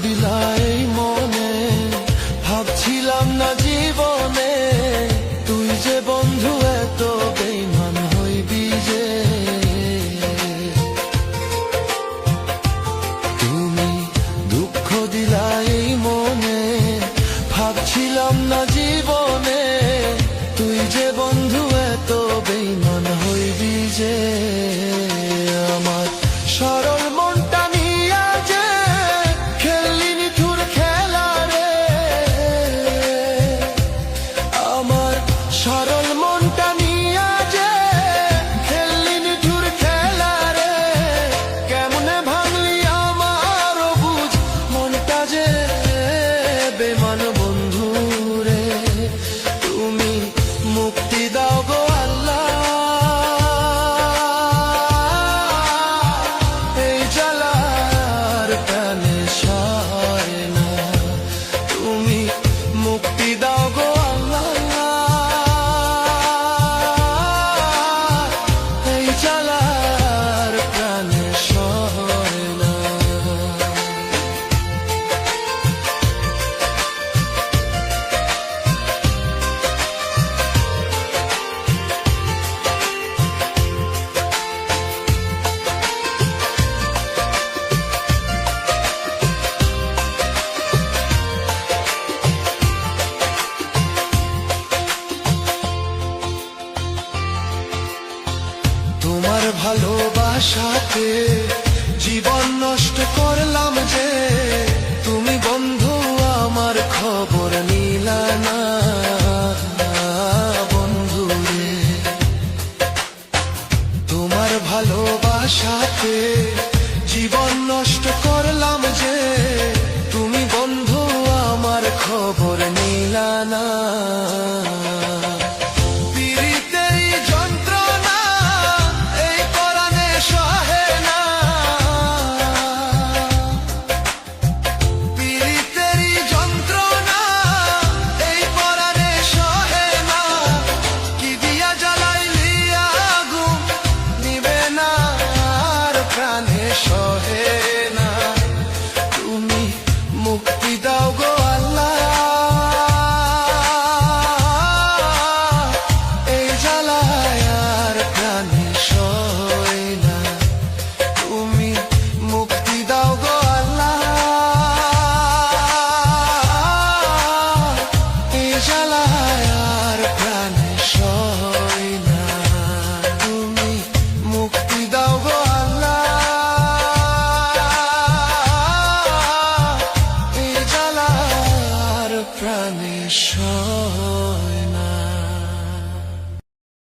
দিলা এই মনে, ভাবছিলাম না জীবনে তুই যে বন্ধু এত বেঈমান হইবি যে। তুমি দুঃখ দিলা এই মনে, ভাবছিলাম না জীবনে তুই যে বন্ধু এত বেঈমান হইবি যে। আমার সরল মনটা নিয়া যে খেললি নিঠুর খেলা রে, আমার সরল মনটা নিয়া যে খেললি নিঠুর খেলা রে, কেমনে ভাঙলি আমার বুঝ মনটা যে বেমান বন্ধু রে। তুমি মুক্তি দাও গো আল্লাহ, এই জ্বালার প্রাণে সয় না। তুমি মুক্তি দাও গো আল্লাহ, এই জ্বালার প্রাণে সয় না। তোমার ভালোবাসাতে জীবন নষ্ট করলাম যে, তুমি বন্ধু আমার খবর নিলা না বন্ধু রে। তোমার ভালোবাসাতে জীবন নষ্ট করলাম যে, তুমি বন্ধু আমার খবর নিলা না। সহে না, তুমি মুক্তি দাও গো আল্লাহ, এই জ্বালায় আর প্রাণে সয় না। তুমি মুক্তি দাও গো আল্লাহ, এই জ্বালায় আর প্রাণে সয় না। তুমি মুক্তি দাও গো প্রাণে সয় না।